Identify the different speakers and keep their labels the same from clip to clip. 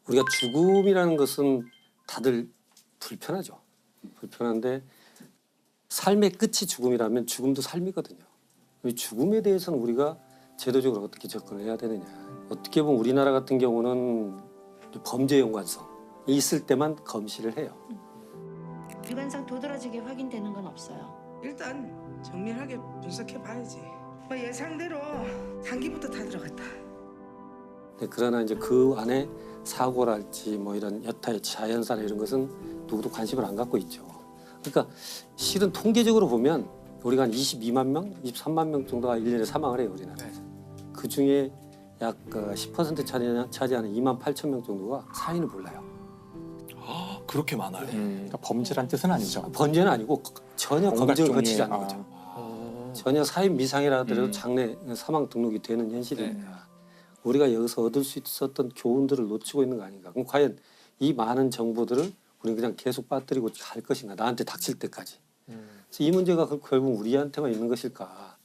Speaker 1: 우리가 죽음이라는 것은 다들 불편하죠. 불편한데 삶의 끝이 죽음이라면 죽음도 삶이거든요. 이 죽음에 대해서는 우리가 제도적으로 어떻게 접근을 해야 되느냐. 어떻게 보면 우리나라 같은 경우는 범죄 연관성이 있을 때만 검시를 해요.
Speaker 2: 일반상 도드라지게 확인되는 건 없어요.
Speaker 3: 일단 정밀하게 분석해 봐야지. 뭐 예상대로 장기부터 다 들어갔다.
Speaker 1: 그러나 이제 그 안에 사고랄지 뭐 이런 여타의 자연사나 이런 것은 누구도 관심을 안 갖고 있죠. 그러니까 실은 통계적으로 보면 우리가 한 22만 명, 23만 명 정도가 1년에 사망을 해요, 우리나라에서. 그 중에 약 10% 차지하는 2만 8천 명 정도가 사인을 몰라요.
Speaker 4: 아, 그렇게 많아요.
Speaker 5: 그러니까 범죄란 뜻은 아니죠.
Speaker 1: 범죄는 아니고 전혀
Speaker 5: 온갖
Speaker 1: 검증을
Speaker 5: 종류의-
Speaker 1: 거치지 않는 거죠. 전혀 사인 미상이라 하더라도 장래 사망 등록이 되는 현실입니다. 우리가 여기서 얻을 수 있었던 교훈들을 놓치고 있는 거 아닌가. 그럼 과연 이 많은 정보들을 우리는 그냥 계속 빠뜨리고 갈 것인가. 나한테 닥칠 때까지. 그래서 이 문제가 결국 우리한테만 있는 것일까.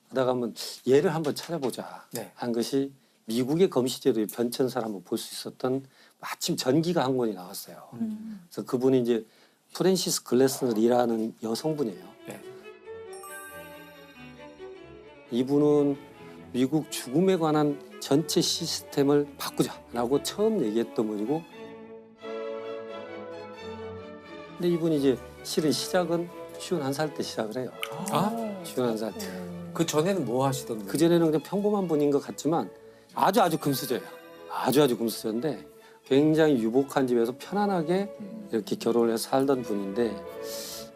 Speaker 1: 하다가 한번 예를 한번 찾아보자
Speaker 5: 네.
Speaker 1: 한 것이 미국의 검시제도의 변천사를 한번 볼 수 있었던 마침 전기가 한 권이 나왔어요. 그래서 그분이 이제 프랜시스 글래스너이라는 여성분이에요.
Speaker 5: 네.
Speaker 1: 이분은 미국 죽음에 관한 전체 시스템을 바꾸자라고 처음 얘기했던 분이고, 근데 이분이 이제 실은 시작은 51살 때 시작을 해요.
Speaker 4: 아?
Speaker 1: 51살 때.
Speaker 4: 그 전에는 뭐 하시던 거예요?
Speaker 1: 그 전에는 그냥 평범한 분인 것 같지만 아주 금수저예요. 아주 금수저인데 굉장히 유복한 집에서 편안하게 이렇게 결혼을 해서 살던 분인데,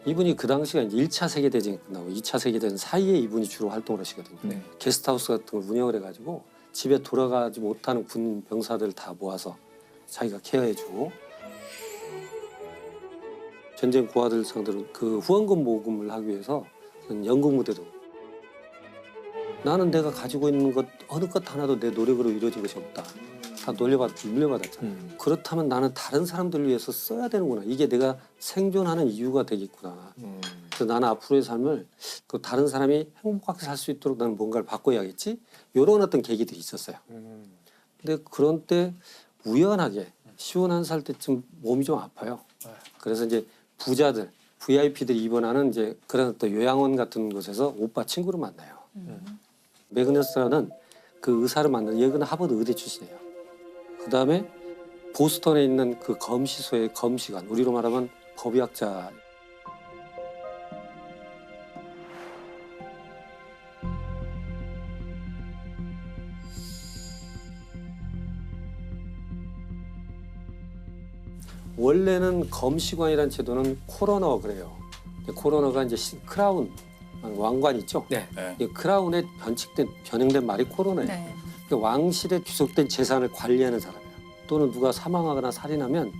Speaker 1: 이분이 그 당시가 이제 1차 세계대전이 끝나고 2차 세계대전 사이에 이분이 주로 활동을 하시거든요.
Speaker 4: 네.
Speaker 1: 게스트하우스 같은 걸 운영을 해가지고 집에 돌아가지 못하는 군 병사들을 다 모아서 자기가 케어해주고, 전쟁 고아들 상대로 그 후원금 모금을 하기 위해서 연극 무대도, 나는 내가 가지고 있는 것 어느 것 하나도 내 노력으로 이루어진 것이 없다. 다 물려받았잖아. 그렇다면 나는 다른 사람들을 위해서 써야 되는구나. 이게 내가 생존하는 이유가 되겠구나. 그래서 나는 앞으로의 삶을 그 다른 사람이 행복하게 살 수 있도록 나는 뭔가를 바꿔야겠지. 이런 어떤 계기들이 있었어요. 근데 그런 때 우연하게 51살 때쯤 몸이 좀 아파요. 그래서 이제 부자들, VIP들이 입원하는 이제 그런 어떤 요양원 같은 곳에서 오빠 친구를 만나요. 매그너스라는 그 의사를 만나는, 얘는 하버드 의대 출신이에요. 그 다음에 보스턴에 있는 그 검시소의 검시관, 우리로 말하면 법의학자. 원래는 검시관이라는 제도는 코로너 그래요. 코로너가 이제 크라운 왕관 있죠.
Speaker 4: 네.
Speaker 1: 이 크라운에 변형된 말이 코로너예요.
Speaker 2: 네.
Speaker 1: 그러니까 왕실에 귀속된 재산을 관리하는 사람이에요. 또는 누가 사망하거나 살인하면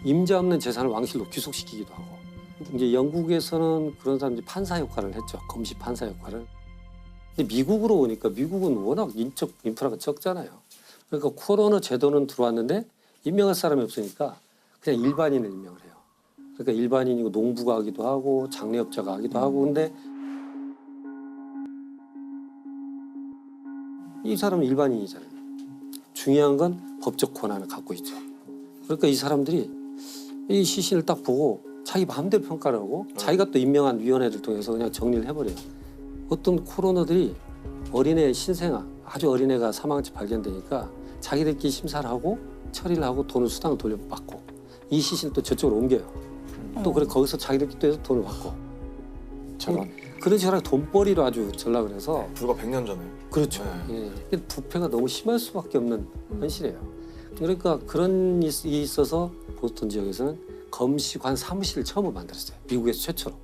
Speaker 1: 임자 없는 재산을 왕실로 귀속시키기도 하고. 이제 영국에서는 그런 사람들이 판사 역할을 했죠. 검시 판사 역할을. 근데 미국으로 오니까 미국은 워낙 인적 인프라가 적잖아요. 그러니까 코로너 제도는 들어왔는데 임명할 사람이 없으니까 그냥 일반인을 임명을 해요. 그러니까 일반인이고 농부가 하기도 하고 장례업자가 하기도 하고. 근데 이 사람은 일반인이잖아요. 중요한 건 법적 권한을 갖고 있죠. 그러니까 이 사람들이 이 시신을 딱 보고 자기 마음대로 평가를 하고 자기가 또 임명한 위원회를 통해서 그냥 정리를 해버려요. 어떤 코로너들이 어린애 신생아, 아주 어린애가 사망한지 발견되니까 자기들끼리 심사를 하고 처리를 하고 돈을 수당을 돌려받고, 이 시신을 또 저쪽으로 옮겨요. 또 그래 거기서 자기들끼리 또 해서 돈을 받고.
Speaker 5: 저런.
Speaker 1: 그런 식으로 돈벌이로 아주 전락을 해서.
Speaker 4: 불과 100년 전에.
Speaker 1: 그렇죠. 예. 부패가 너무 심할 수밖에 없는 현실이에요. 그러니까 그런 일이 있어서 보스턴 지역에서는 검시관 사무실을 처음 만들었어요. 미국에서 최초로.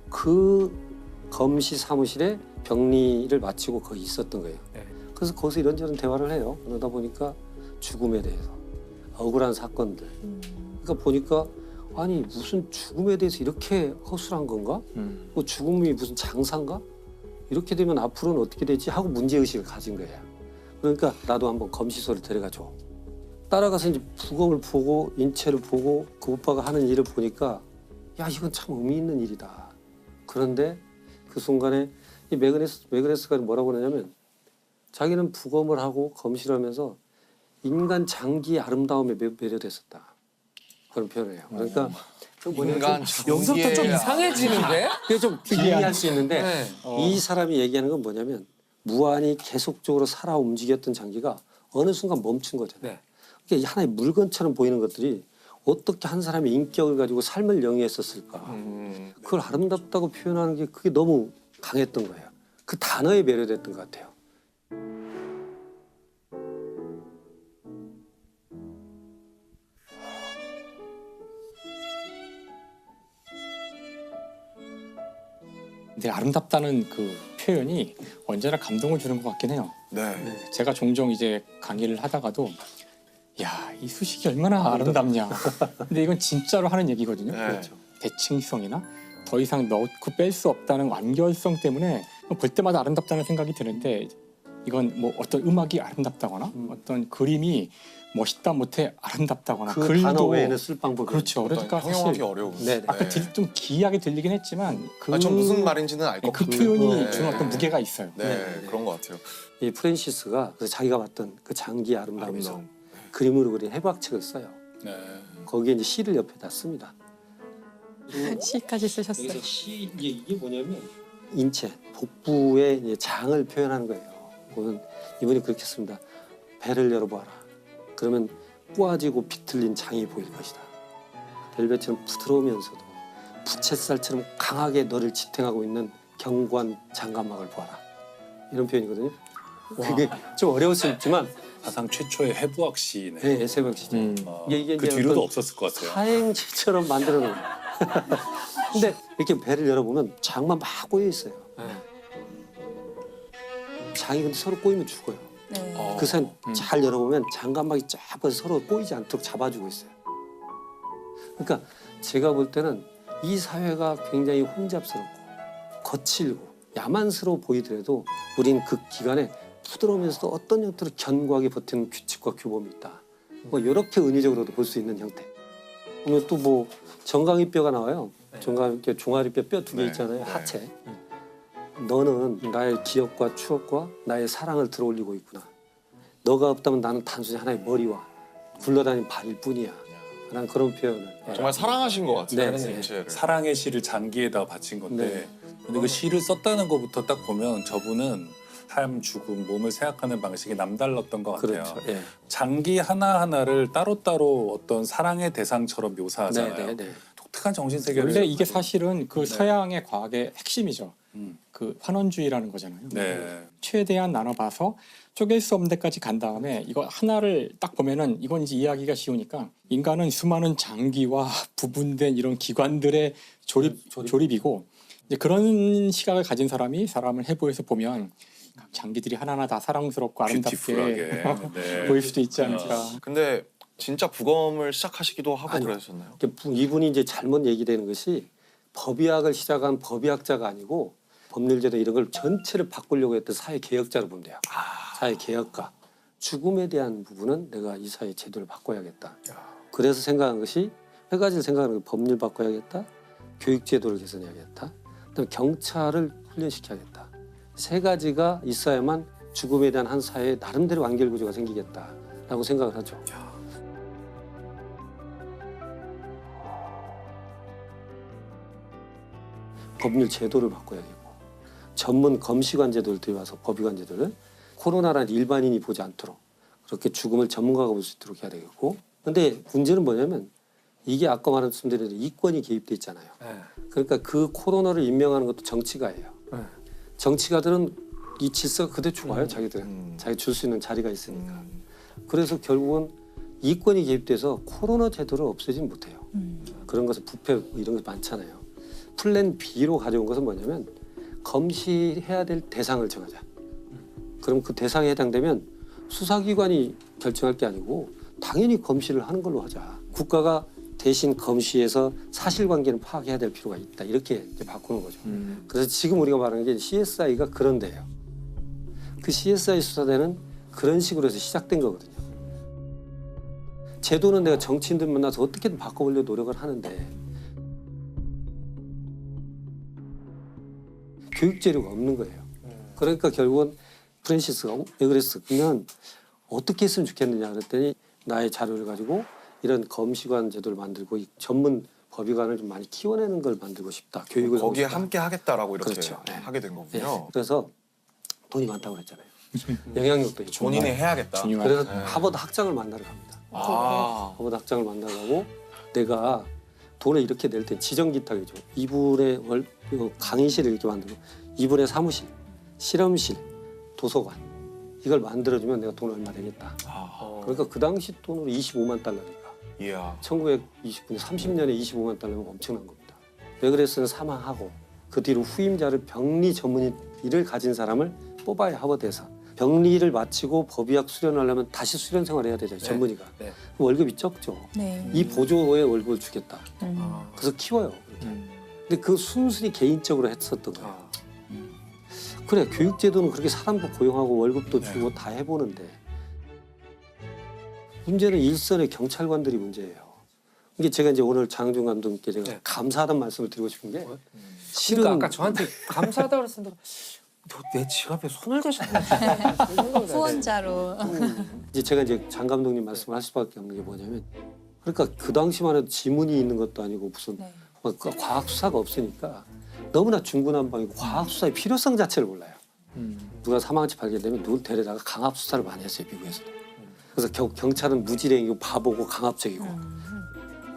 Speaker 1: 그 검시 사무실에 격리를 마치고 거기 있었던 거예요.
Speaker 5: 네.
Speaker 1: 그래서 거기서 이런저런 대화를 해요. 그러다 보니까 죽음에 대해서, 억울한 사건들. 그러니까 보니까 아니 무슨 죽음에 대해서 이렇게 허술한 건가? 뭐 죽음이 무슨 장사인가? 이렇게 되면 앞으로는 어떻게 되지? 하고 문제의식을 가진 거예요. 그러니까 나도 한번 검시소를 데려가줘. 따라가서 이제 부검을 보고 인체를 보고 그 오빠가 하는 일을 보니까 야 이건 참 의미 있는 일이다. 그런데 그 순간에 이 매그네스가 뭐라고 하냐면 자기는 부검을 하고 검시를 하면서 인간 장기의 아름다움에 매료됐었다. 그런 표현을 해요. 그러니까 그 뭐냐면
Speaker 4: 인간
Speaker 6: 여기서부터 좀 이상해지는데?
Speaker 1: 그게 좀 비교할 수 있는데
Speaker 6: 네.
Speaker 1: 이 사람이 얘기하는 건 뭐냐면 무한히 계속적으로 살아 움직였던 장기가 어느 순간 멈춘 거잖아요.
Speaker 6: 네.
Speaker 1: 그게 하나의 물건처럼 보이는 것들이 어떻게 한 사람의 인격을 가지고 삶을 영위했었을까. 그걸 아름답다고 표현하는 게 그게 너무 강했던 거예요. 그 단어에 매료됐던 것 같아요.
Speaker 5: 근데 아름답다는 그 표현이 언제나 감동을 주는 것 같긴 해요.
Speaker 4: 네.
Speaker 5: 제가 종종 이제 강의를 하다가도 야, 이 수식이 얼마나 아름답냐. 근데 이건 진짜로 하는 얘기거든요.
Speaker 4: 네.
Speaker 1: 그렇죠.
Speaker 5: 대칭성이나 더 이상 넣고 뺄 수 없다는 완결성 때문에 볼 때마다 아름답다는 생각이 드는데 이건 뭐 어떤 음악이 아름답다거나 어떤 그림이 멋있다 못해 아름답다거나
Speaker 1: 그
Speaker 5: 글도
Speaker 1: 단어 외에는 쓸 방법이
Speaker 5: 그렇죠. 그러니까
Speaker 4: 형용하기
Speaker 5: 사실
Speaker 4: 어려운.
Speaker 1: 네, 네.
Speaker 5: 아까 좀 기이하게 들리긴 했지만 그,
Speaker 4: 전 무슨 말인지는 알 것
Speaker 5: 그
Speaker 4: 같아요.
Speaker 5: 표현이
Speaker 4: 네.
Speaker 5: 주는 어떤 무게가 있어요.
Speaker 4: 네,
Speaker 1: 네.
Speaker 4: 그런 것 같아요.
Speaker 1: 이 프랜시스가 그래서 자기가 봤던 그 장기의 아름다움에서
Speaker 4: 아름다움.
Speaker 1: 그림으로 그린 해부학책을 써요.
Speaker 4: 네.
Speaker 1: 거기에 이제 시를 옆에다 씁니다.
Speaker 5: 시까지 쓰셨어요.
Speaker 1: 여기서 시 이게 뭐냐면 인체 복부의 이제 장을 표현하는 거예요. 그건 이분이 그렇게 씁니다. 배를 열어보아라. 그러면 꼬아지고 비틀린 장이 보일 것이다. 벨벳처럼 부드러우면서도 부채살처럼 강하게 너를 지탱하고 있는 견고한 장갑막을 보아라. 이런 표현이거든요. 그게 좀 어려울 수 있지만
Speaker 7: 사상 최초의 해부학 시네.
Speaker 1: 네, 에세벽 시죠. 이게
Speaker 7: 그
Speaker 1: 이제
Speaker 7: 뒤로도
Speaker 1: 어떤
Speaker 7: 없었을 것 같아요.
Speaker 1: 사행시처럼 만들어 놓은 거예요. 근데 이렇게 배를 열어보면 장만 막 꼬여 있어요. 장이 근데 서로 꼬이면 죽어요. 그 사이 잘 열어보면 장갑막이 쫙 벌써 서로 꼬이지 않도록 잡아주고 있어요. 그러니까 제가 볼 때는 이 사회가 굉장히 혼잡스럽고 거칠고 야만스러워 보이더라도 우린 그 기간에 부드러우면서도 어떤 형태로 견고하게 버티는 규칙과 규범이 있다. 뭐 이렇게 은유적으로도 볼 수 있는 형태. 오늘 또 뭐 정강이뼈가 나와요. 정강이뼈, 종아리뼈 뼈 두 개
Speaker 4: 네.
Speaker 1: 있잖아요.
Speaker 4: 네.
Speaker 1: 하체. 너는 나의 기억과 추억과 나의 사랑을 들어올리고 있구나. 너가 없다면 나는 단순히 하나의 머리와 굴러다니는 발일 뿐이야. 라는 그런 표현을.
Speaker 4: 정말 사랑하신 것 같아요.
Speaker 1: 네, 네.
Speaker 4: 인체를.
Speaker 7: 사랑의 시를 장기에다 바친 건데
Speaker 1: 네.
Speaker 7: 근데 그 시를 썼다는 것부터 딱 보면 저분은 삶, 죽음, 몸을 생각하는 방식이 남달랐던 것 같아요.
Speaker 1: 그렇죠. 예.
Speaker 7: 장기 하나하나를 따로따로 어떤 사랑의 대상처럼 묘사하잖아요.
Speaker 1: 네, 네, 네.
Speaker 7: 독특한 정신세계를
Speaker 5: 원래 이게 사실은 그 서양의 과학의 핵심이죠.
Speaker 7: 음.
Speaker 5: 그 환원주의라는 거잖아요.
Speaker 7: 네.
Speaker 5: 최대한 나눠봐서 쪼갤 수 없는 데까지 간 다음에 이거 하나를 딱 보면은 이건 이제 이해하기가 쉬우니까 인간은 수많은 장기와 부분된 이런 기관들의 조립이고 이제 그런 시각을 가진 사람이 사람을 해부해서 보면 각 장기들이 하나하나 다 사랑스럽고 아름답게
Speaker 7: 뷰티풀하게. 네.
Speaker 5: 보일 수도 있지 않을까.
Speaker 4: 근데 진짜 부검을 시작하시기도 하고
Speaker 1: 아니요.
Speaker 4: 그러셨나요?
Speaker 1: 이분이 이제 잘못 얘기되는 것이 법의학을 시작한 법의학자가 아니고 법률제도 이런 걸 전체를 바꾸려고 했던 사회 개혁자로 보면 돼요. 사회 개혁가. 죽음에 대한 부분은 내가 이 사회 제도를 바꿔야겠다. 그래서 생각한 것이 세 가지를 생각하는 거 법률 바꿔야겠다. 교육 제도를 개선해야겠다. 그다음에 경찰을 훈련시켜야겠다. 세 가지가 있어야만 죽음에 대한 한 사회의 나름대로 완결 구조가 생기겠다라고 생각을 하죠. 법률 제도를 바꿔야겠고 전문 검시관 제도를 들여와서 법의관 제도를 코로나란 일반인이 보지 않도록 그렇게 죽음을 전문가가 볼 수 있도록 해야 되겠고 근데 문제는 뭐냐면 이게 아까 말씀드린 대로 이권이 개입돼 있잖아요. 그러니까 그 코로나를 임명하는 것도 정치가예요. 정치가들은 이 질서가 그대로 좋아요. 자기들은. 자기 줄 수 있는 자리가 있으니까. 그래서 결국은 이권이 개입돼서 코로나 제도를 없애진 못해요. 그런 것은 부패 이런 게 많잖아요. 플랜 B로 가져온 것은 뭐냐면 검시해야 될 대상을 정하자. 그럼 그 대상에 해당되면 수사기관이 결정할 게 아니고 당연히 검시를 하는 걸로 하자. 국가가 대신 검시해서 사실관계는 파악해야 될 필요가 있다. 이렇게 이제 바꾸는 거죠. 그래서 지금 우리가 말하는 게 CSI가 그런 데예요. 그 CSI 수사대는 그런 식으로 해서 시작된 거거든요. 제도는 내가 정치인들 만나서 어떻게든 바꿔보려고 노력을 하는데 교육 재료가 없는 거예요. 그러니까 결국은 프랜시스가 왜 그랬어? 그러면 어떻게 했으면 좋겠느냐 그랬더니 나의 자료를 가지고 이런 검시관 제도를 만들고 이 전문 법의관을 좀 많이 키워내는 걸 만들고 싶다. 교육을 하고
Speaker 4: 거기에
Speaker 1: 싶다.
Speaker 4: 함께 하겠다라고 이렇게
Speaker 1: 그렇죠. 네.
Speaker 4: 하게 된
Speaker 1: 예.
Speaker 4: 거군요.
Speaker 1: 그래서 돈이 많다고 그랬잖아요. 영향력도 있고.
Speaker 4: 본인이 해야겠다.
Speaker 5: 중요한.
Speaker 1: 그래서
Speaker 4: 네.
Speaker 1: 하버드 학장을 만나러 갑니다.
Speaker 4: 아,
Speaker 1: 하버드 학장을 만나러 가고 내가 돈을 이렇게 낼 때 지정기탁이죠. 이불에 강의실을 이렇게 만들고 이불에 사무실, 실험실, 도서관 이걸 만들어주면 내가 돈을 얼마 내겠다. 그러니까 그 당시 돈으로 25만 달러니까
Speaker 4: 이야.
Speaker 1: 1929년 30년에 25만 달러면 엄청난 겁니다. 베그레스는 사망하고 그 뒤로 후임자를 병리 전문의를 가진 사람을 뽑아야 하버드에서 병리를 마치고 법의학 수련을 하려면 다시 수련 생활을 해야 되잖아요. 전문의가.
Speaker 4: 네.
Speaker 1: 월급이 적죠.
Speaker 8: 네.
Speaker 1: 이 보조의 월급을 주겠다.
Speaker 8: 음.
Speaker 1: 그래서 키워요. 그렇게. 근데 그 순순히 개인적으로 했었던 거예요. 그래 교육제도는 그렇게 사람도 고용하고 월급도 주고 다 해보는데 문제는 일선의 경찰관들이 문제예요. 이게 제가 이제 오늘 장항준 감독님께 제가 감사하다는 말씀을 드리고 싶은 게 실은
Speaker 6: 그러니까 아까 저한테 감사하다 그랬었는데 너 내 지갑에 손을 대셨나?
Speaker 8: 후원자로.
Speaker 1: 이제 제가 이제 장 감독님 말씀을 할 수밖에 없는 게 뭐냐면 그러니까 그 당시만 해도 지문이 있는 것도 아니고 무슨
Speaker 8: 네.
Speaker 1: 막 과학 수사가 없으니까 너무나 중구난방이고 과학 수사의 필요성 자체를 몰라요. 누가 사망한지 발견되면 누굴 데려다가 강압 수사를 많이 했어요 미국에서도. 그래서 경찰은 무지랭이고 바보고 강압적이고.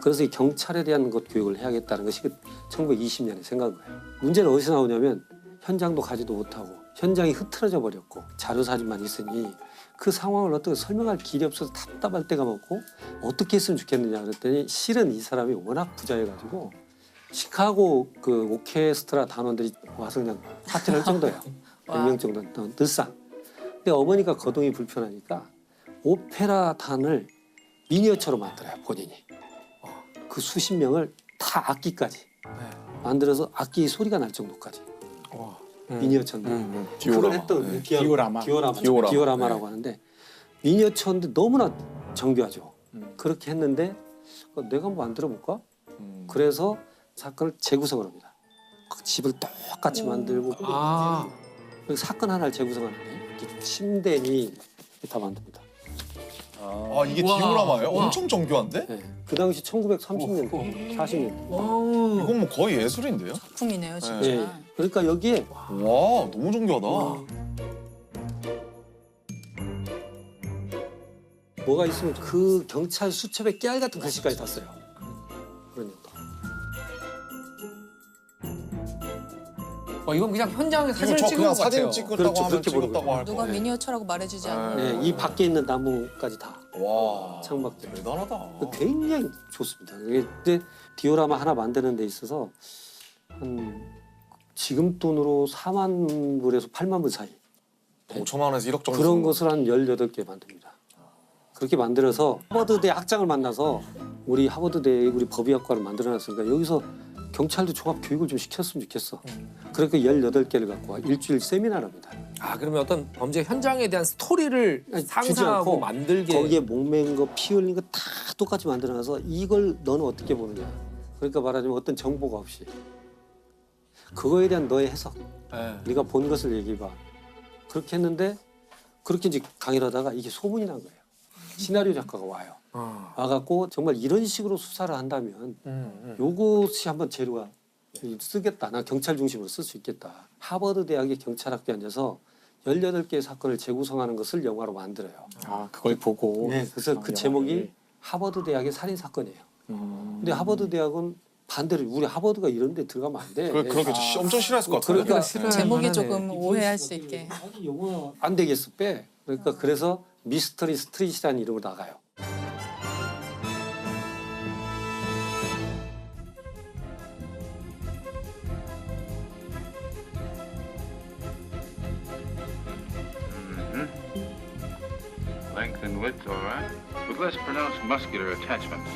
Speaker 1: 그래서 이 경찰에 대한 것 교육을 해야겠다는 것이 1920년에 생각한 거예요. 문제는 어디서 나오냐면 현장도 가지도 못하고 현장이 흐트러져 버렸고 자료 사진만 있으니 그 상황을 어떻게 설명할 길이 없어서 답답할 때가 많고 어떻게 했으면 좋겠느냐 그랬더니 실은 이 사람이 워낙 부자여가지고 시카고 그 오케스트라 단원들이 와서 그냥 파티를 할 정도예요. 100명 정도 늘상. 근데 어머니가 거동이 불편하니까 오페라 단을 미니어처로 만들어요 본인이. 그 수십 명을 다 악기까지 만들어서 악기 소리가 날 정도까지 미니어처인데 그걸 했던 디오라마라고 하는데 미니어처인데 너무나 정교하죠. 그렇게 했는데 내가 한번 만들어 볼까? 그래서 사건을 재구성을 합니다. 집을 똑같이 만들고 그리고 사건 하나를 재구성하는데 침대니 다 만듭니다.
Speaker 4: 아 이게 디오라마예요? 엄청 정교한데?
Speaker 1: 네. 그 당시 1930년대, 40년대.
Speaker 4: 이건 뭐 거의 예술인데요?
Speaker 8: 작품이네요, 진짜.
Speaker 1: 네. 그러니까 여기에
Speaker 4: 와 너무 정교하다.
Speaker 1: 뭐가 있으면 그 경찰 수첩에 깨알 같은 글씨까지 다 써요. 그러니까.
Speaker 6: 이건 그냥 현장에
Speaker 4: 그리고
Speaker 6: 사진을
Speaker 4: 저
Speaker 6: 찍은
Speaker 4: 그냥
Speaker 6: 것
Speaker 4: 사진
Speaker 6: 같아요.
Speaker 4: 찍었다고
Speaker 1: 그렇죠,
Speaker 4: 하면
Speaker 1: 그렇게 보는
Speaker 4: 찍었다고 할
Speaker 8: 누가
Speaker 4: 거.
Speaker 8: 미니어처라고 말해주지 않는.
Speaker 1: 네, 이 밖에 있는 나무까지 다
Speaker 4: 와
Speaker 1: 창밖들.
Speaker 4: 대단하다.
Speaker 1: 굉장히 좋습니다. 근데 디오라마 하나 만드는 데 있어서 한 지금 돈으로 4만 불에서 8만 불 사이
Speaker 4: 5천만 원에서 1억 정도.
Speaker 1: 그런 것을 한 18개 만듭니다. 그렇게 만들어서 하버드대 학장을 만나서 우리 하버드대 우리 법의학과를 만들어놨으니까 여기서 경찰도 종합 교육을 좀 시켰으면 좋겠어. 그러니까 18개를 갖고 와 일주일 세미나를 합니다.
Speaker 6: 그러면 어떤 범죄 현장에 대한 스토리를
Speaker 1: 아니, 주지
Speaker 6: 상상하고
Speaker 1: 않고
Speaker 6: 만들게.
Speaker 1: 거기에 목맨 거, 피 흘린 거 다 똑같이 만들어놔서 이걸 너는 어떻게 보느냐. 그러니까 말하자면 어떤 정보가 없이 그거에 대한 너의 해석. 네가 본 것을 얘기해봐. 그렇게 했는데 그렇게 이제 강의를 하다가 이게 소문이 난 거예요. 시나리오 작가가 와요. 와갖고 정말 이런 식으로 수사를 한다면 요것이 한번 재료가 쓰겠다. 나 경찰 중심으로 쓸 수 있겠다. 하버드 대학의 경찰학교에 앉아서 18개의 사건을 재구성하는 것을 영화로 만들어요.
Speaker 5: 그걸 보고.
Speaker 1: 네, 그래서 그 제목이 하버드 대학의 살인 사건이에요. 근데 하버드 대학은 반대로 우리 하버드가 이런 데 들어가면 안 돼.
Speaker 4: 그렇게 엄청 싫어했을 것 같아요.
Speaker 1: 그러니까
Speaker 8: 제목이 조금 오해할 수 있게.
Speaker 1: 아니 영화 안 되겠어 빼. 그러니까 그래서 미스터리 스트릿이라는 이름으로 나가요.
Speaker 9: Length and width, all right. With less pronounced muscular attachments.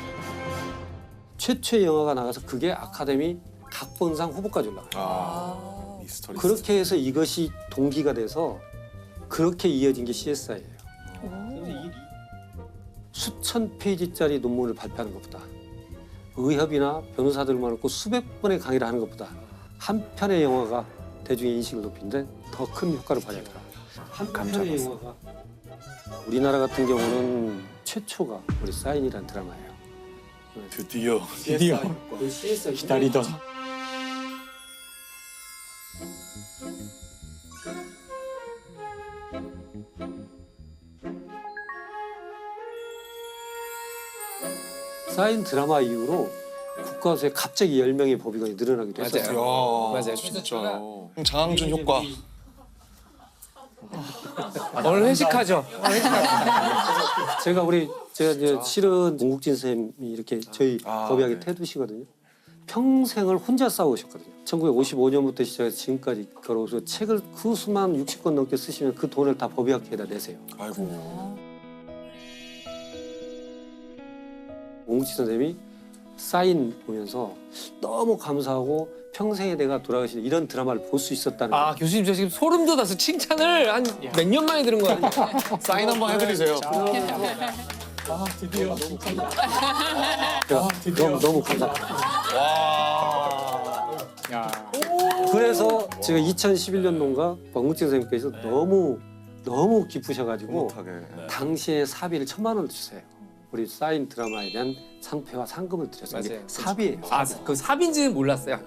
Speaker 1: 최초의 영화가 나가서 그게 아카데미 각본상 후보까지 올라가요.
Speaker 4: 미스터리.
Speaker 1: 그렇게 해서 이것이 동기가 돼서 그렇게 이어진 게 CSI예요. 수천 페이지짜리 논문을 발표하는 것보다 의협이나 변호사들만 놓고 수백 번의 강의를 하는 것보다 한 편의 영화가 대중의 인식을 높이는데 더 큰 효과를 발휘하더라. 한 편의 영화가 우리나라 같은 경우는 최초가 우리 사인이라는 드라마예요.
Speaker 7: 드디어
Speaker 5: 드디어 기다리던
Speaker 1: 사인 드라마 이후로 국가수에 갑자기 10명의 법의관이 늘어나기도 했어요.
Speaker 4: 맞아요. 진짜요. 장항준 효과.
Speaker 6: 오늘 회식하죠.
Speaker 1: 제가 이제 실은 공국진 선생님이 이렇게 저희 법의학의 태두시거든요. 평생을 혼자 싸우셨거든요. 1955년부터 시작해서 지금까지 걸어서 책을 그 수만 60권 넘게 쓰시면 그 돈을 다 법의학회에다 내세요.
Speaker 4: 아이고.
Speaker 1: 공국진 선생님이 사인 보면서 너무 감사하고 평생에 내가 돌아가신 이런 드라마를 볼 수 있었다는 거예요.
Speaker 6: 아 교수님 저 지금 소름 돋아서 칭찬을 한 몇 년 만에 들은 거 같아요.
Speaker 4: 사인 한번 해드리세요.
Speaker 5: 아 드디어
Speaker 1: 제가 너무 감사합니다.
Speaker 4: 와.
Speaker 5: 야
Speaker 1: 그래서 제가 2011년도인가 공국진 선생님께서 너무 기쁘셔가지고
Speaker 4: 못하게.
Speaker 1: 당시에 사비를 1,000만 원을 주세요. 우리 사인 드라마에 대한 상패와 상금을 드렸어요. 이게
Speaker 6: 맞아요.
Speaker 1: 사비예요.
Speaker 6: 아그 삽인지는 몰랐어요.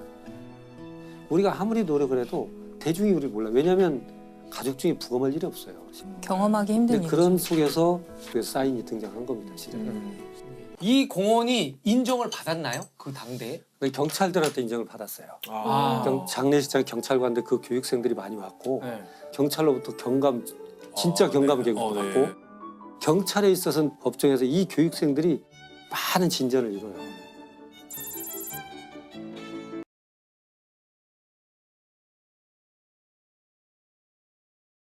Speaker 1: 우리가 아무리 노력을 해도 대중이 우리 몰라. 왜냐하면 가족 중에 부검할 일이 없어요.
Speaker 8: 경험하기 힘든
Speaker 1: 근데
Speaker 8: 일이죠.
Speaker 1: 그런 속에서 그 사인이 등장한 겁니다. 진짜.
Speaker 6: 이 공원이 인정을 받았나요? 그 당대에?
Speaker 1: 경찰들한테 인정을 받았어요.
Speaker 6: 아.
Speaker 1: 장례식장에 경찰관들 그 교육생들이 많이 왔고
Speaker 6: 네.
Speaker 1: 경찰로부터 진짜 경감 계급도
Speaker 7: 네.
Speaker 1: 받고 경찰에 있어서는 법정에서 이 교육생들이 많은 진전을 이뤄요.